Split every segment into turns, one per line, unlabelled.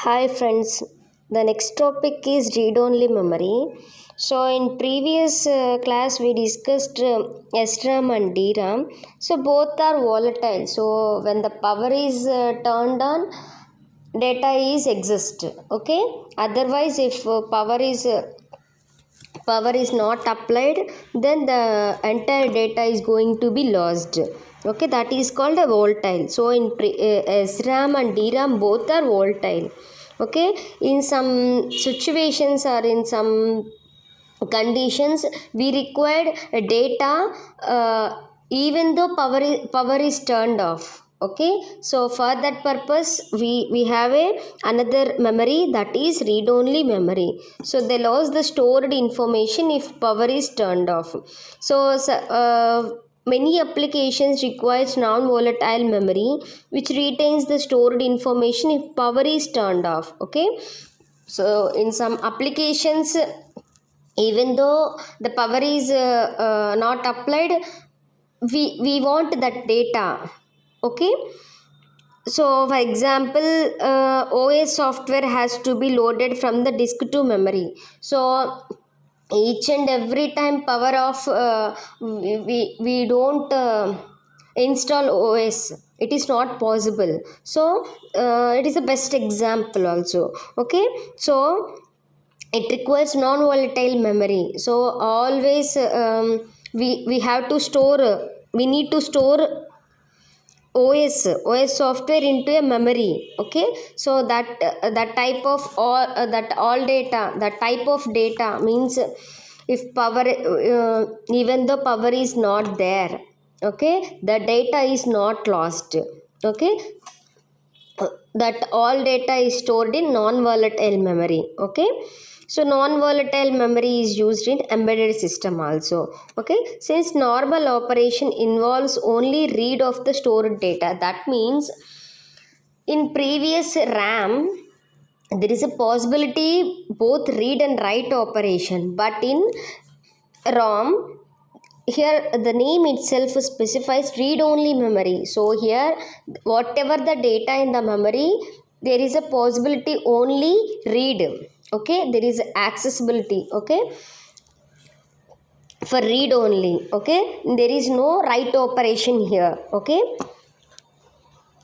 Hi friends, the next topic is read-only memory. So in previous class we discussed SRAM and DRAM. So both are volatile. So when the power is turned on, data is exist. Okay. Otherwise, if power is not applied, then the entire data is going to be lost. Okay, that is called a volatile. So in SRAM and DRAM both are volatile. Okay, in some situations or in some conditions we required data even though power is turned off. Okay, so for that purpose we have another memory, that is read only memory. So they lost the stored information if power is turned off. Many applications requires non-volatile memory which retains the stored information if power is turned off. Okay, so in some applications, even though the power is not applied, we want that data. Okay, so for example, OS software has to be loaded from the disk to memory. So each and every time power off, we don't install OS, it is not possible. So it is the best example also. Okay, so it requires non-volatile memory. So always we have to store, we need to store OS software into a memory. Okay, so that type of all data, that type of data means if power even though power is not there, okay, the data is not lost. Okay, that all data is stored in non-volatile memory. Okay, so non-volatile memory is used in embedded system also. Okay, since normal operation involves only read of the stored data, that means in previous RAM there is a possibility both read and write operation, but in ROM, here the name itself specifies read only memory. So here whatever the data in the memory, there is a possibility only read. Okay, there is accessibility. Okay, for read only. Okay, there is no write operation here. Okay,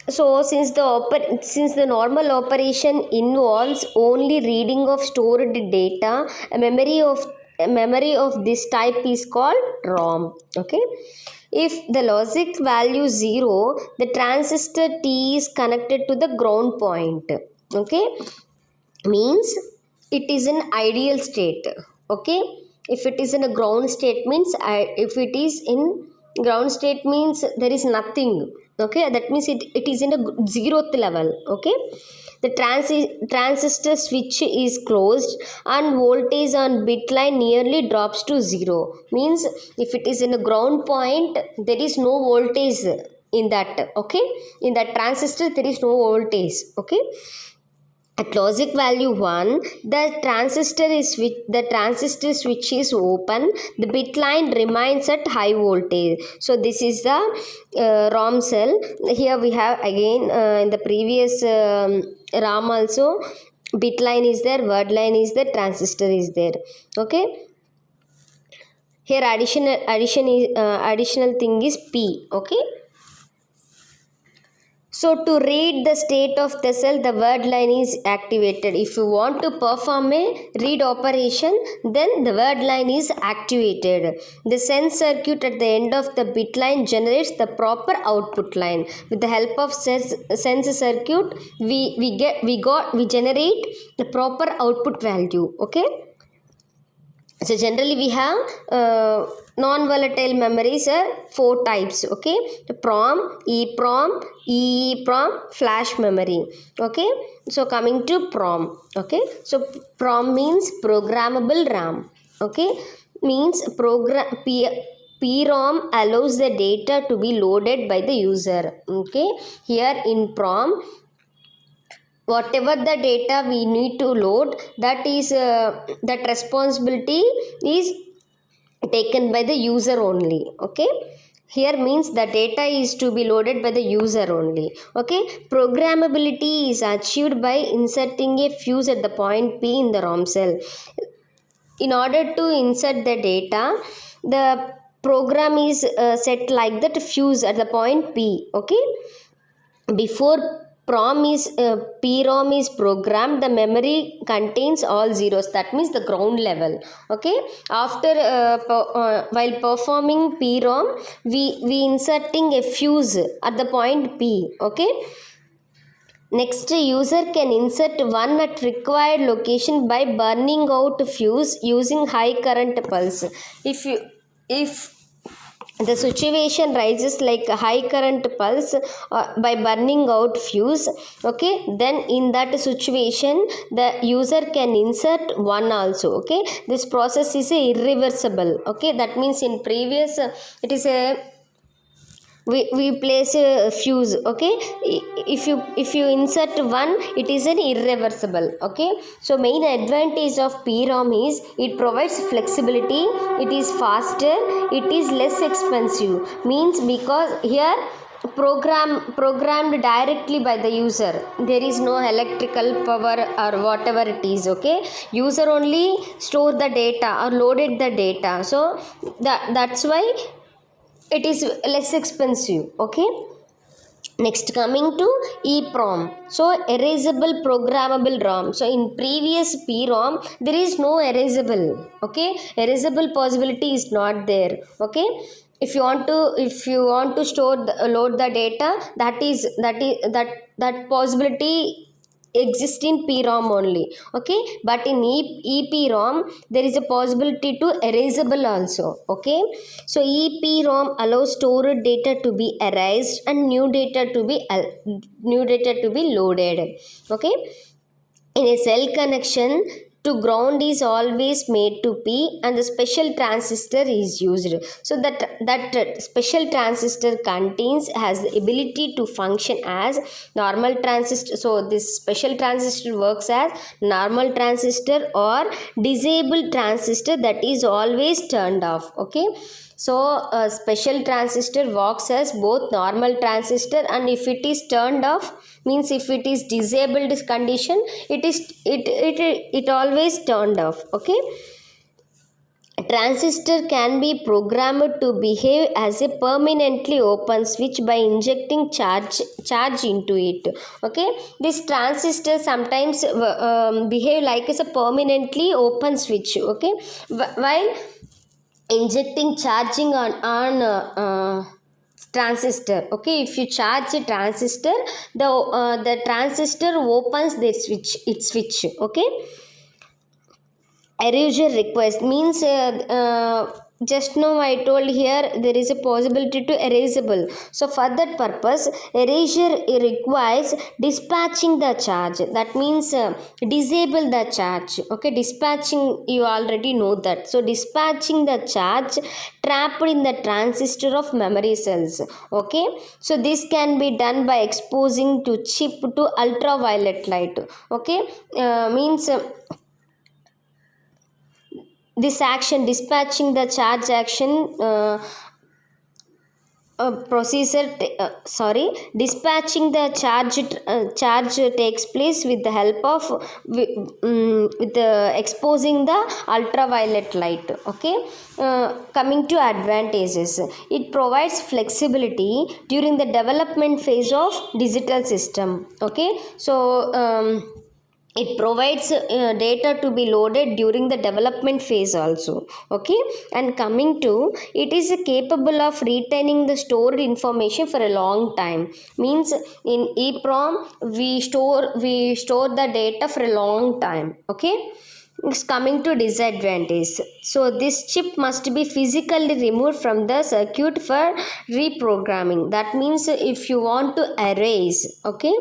so since the normal operation involves only reading of stored data, a memory of this type is called ROM. Okay, if the logic value 0, the transistor T is connected to the ground point. Okay, means it is an ideal state. Okay, if it is in a ground state means if it is in ground state means there is nothing. Okay, that means it is in a zeroth level. Okay, the transistor switch is closed and voltage on bit line nearly drops to 0. Means if it is in a ground point, there is no voltage in that. Okay, in that transistor there is no voltage. Okay, at logic value 1, the transistor switch is open, the bit line remains at high voltage. So this is the ROM cell. Here we have again in the previous RAM also, bit line is there, word line is there, transistor is there. Okay, here additional thing is P. Okay, so to read the state of the cell, the word line is activated. If you want to perform a read operation, then the word line is activated. The sense circuit at the end of the bit line generates the proper output line. With the help of sense circuit, we generate the proper output value. Okay. So generally we have non-volatile memories are 4 types. Okay, the PROM, EPROM, EEPROM, flash memory. Okay, so coming to PROM. Okay, so PROM means programmable RAM. Okay, means PROM allows the data to be loaded by the user. Okay, here in PROM, whatever the data we need to load, that responsibility is taken by the user only. Okay, here means the data is to be loaded by the user only. Okay, programmability is achieved by inserting a fuse at the point P in the ROM cell. In order to insert the data, the program is set like that fuse at the point P. Okay, before PROM is programmed, the memory contains all zeros, that means the ground level. Okay, after while performing PROM, we inserting a fuse at the point P. Okay, next, user can insert one at required location by burning out fuse using high current pulse. If the situation rises like a high current pulse by burning out fuse, okay, then in that situation the user can insert one also. Okay, this process is irreversible. Okay, that means in previous it is a we place a fuse. Okay, if you insert one, it is an irreversible. Okay, so main advantage of PROM is it provides flexibility, it is faster, it is less expensive. Means because here programmed directly by the user, there is no electrical power or whatever it is. Okay, user only store the data or loaded the data, so that's why it is less expensive. Okay, next coming to EPROM, so erasable programmable ROM. So in previous PROM there is no erasable. Okay, erasable possibility is not there. Okay, if you want to store load the data, that possibility exist in PROM only. Okay, but in EPROM there is a possibility to erasable also. Okay, so EPROM allows stored data to be erased and new data to be loaded. Okay, in a cell connection to ground is always made to P and the special transistor is used. So that special transistor has the ability to function as normal transistor. So this special transistor works as normal transistor or disabled transistor, that is always turned off. Okay, so a special transistor works as both normal transistor, and if it is turned off, means if it is disabled condition, it always turned off. Okay, a transistor can be programmed to behave as a permanently open switch by injecting charge into it. Okay, this transistor sometimes behave like as a permanently open switch. Okay, while injecting charging on transistor. Okay, if you charge a transistor, the transistor opens its switch. Okay, erasure request means just now I told here there is a possibility to erasable. So for that purpose, erasure requires dispatching the charge. That means disable the charge. Okay, dispatching, you already know that. So dispatching the charge trapped in the transistor of memory cells. Okay, so this can be done by exposing to chip to ultraviolet light. Okay, means this action, dispatching the charge action, dispatching the charge takes place with the help of exposing the ultraviolet light. Okay, coming to advantages, it provides flexibility during the development phase of digital system. Okay, so it provides data to be loaded during the development phase also. Okay, and coming to, it is capable of retaining the stored information for a long time. Means in EPROM we store the data for a long time. Okay, it's coming to disadvantage. So this chip must be physically removed from the circuit for reprogramming. That means if you want to erase, okay,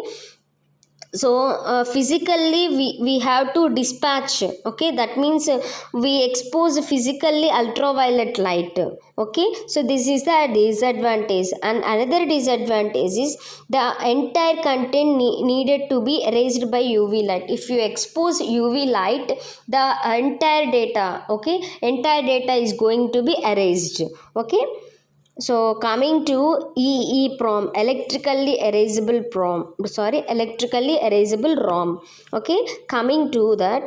so physically we have to dispatch. Okay, that means we expose physically ultraviolet light. Okay, so this is the disadvantage. And another disadvantage is the entire content needed to be erased by UV light. If you expose UV light, the entire data is going to be erased. Okay, So coming to EEPROM, electrically erasable ROM. Okay, coming to that.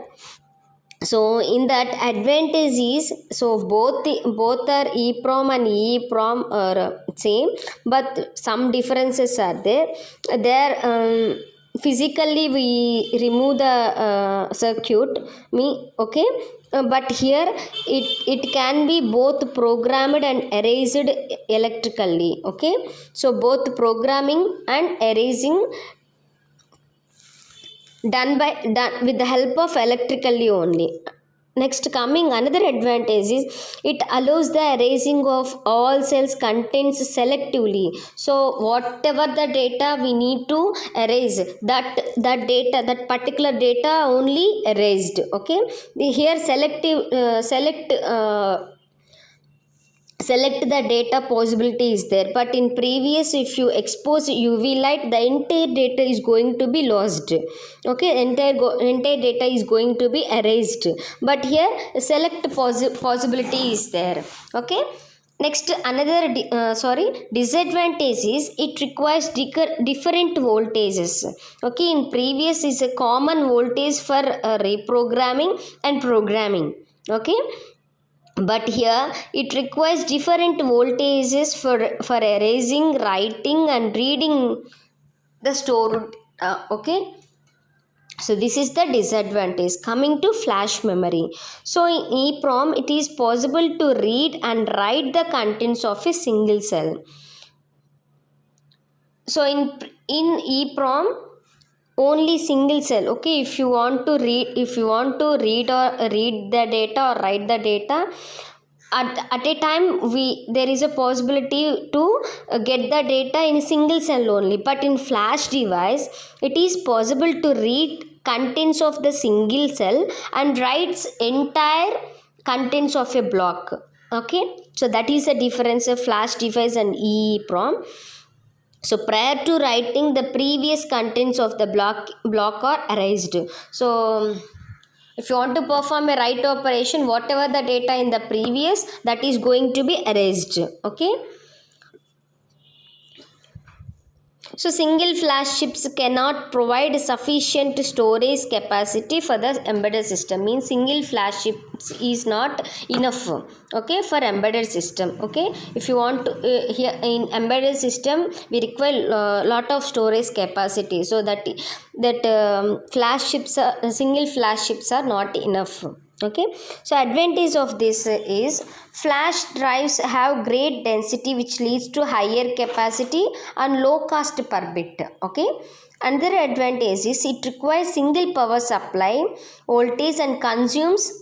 So in that advantage is, so both are EEPROM and EEPROM are same, but some differences are there. Physically we remove the circuit, okay, but here it can be both programmed and erased electrically. Okay, so both programming and erasing done with the help of electrically only. Next, coming another advantage is it allows the erasing of all cells contents selectively. So whatever the data we need to erase, that particular data only erased. Okay, here select the data possibility is there, but in previous if you expose UV light, the entire data is going to be lost. Okay, entire data is going to be erased, but here select possibility is there. Okay, next another disadvantage is it requires different voltages. Okay, in previous is a common voltage for reprogramming and programming. Okay, but here it requires different voltages for erasing, writing and reading the stored. Okay, so this is the disadvantage. Coming to flash memory, so in EEPROM it is possible to read and write the contents of a single cell. So in EEPROM only single cell. Okay, if you want to read the data or write the data at a time, there is a possibility to get the data in single cell only, but in flash device it is possible to read contents of the single cell and writes entire contents of a block. Okay, so that is the difference of flash device and EEPROM. So prior to writing, the previous contents of the block are erased. So if you want to perform a write operation, whatever the data in the previous, that is going to be erased. Okay, so single flash chips cannot provide sufficient storage capacity for the embedded system. Means single flash chips is not enough. Okay, for embedded system. Okay, if you want to here in embedded system we require lot of storage capacity, so that single flash chips are not enough. Okay, so advantage of this is flash drives have great density which leads to higher capacity and low cost per bit. Okay, another advantage is it requires single power supply voltage and consumes.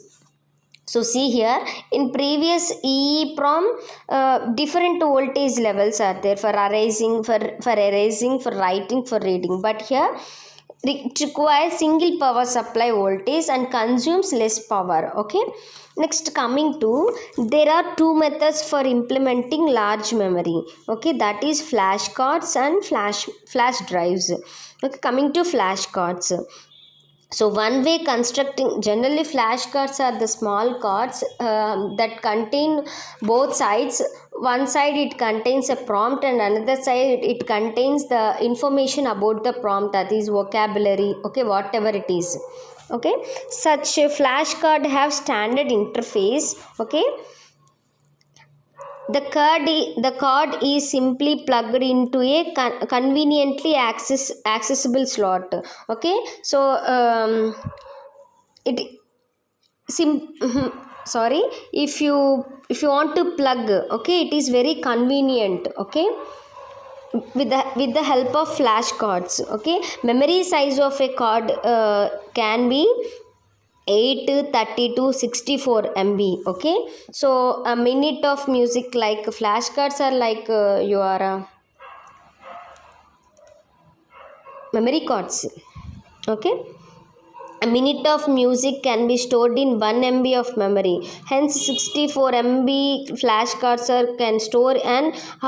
So see here, in previous EEPROM different voltage levels are there for erasing, for writing, for reading, but here it requires single power supply voltage and consumes less power. Okay, next coming to, there are two methods for implementing large memory. Okay, that is flash cards and flash drives. Okay, coming to flash cards, so one way constructing, generally flash cards are the small cards that contain both sides. One side it contains a prompt and another side it contains the information about the prompt, that is vocabulary. Okay, whatever it is. Okay, such a flash card have standard interface. Okay, the card is simply plugged into a conveniently accessible slot. Okay, so it sorry, if you want to plug, okay, it is very convenient. Okay, with the help of flash cards. Okay, memory size of a card can be 8, 32, 64 MB. Okay, so a minute of music, like flash cards are like your memory cards. Okay, a minute of music can be stored in 1 MB of memory, hence 64 MB flash cards can store an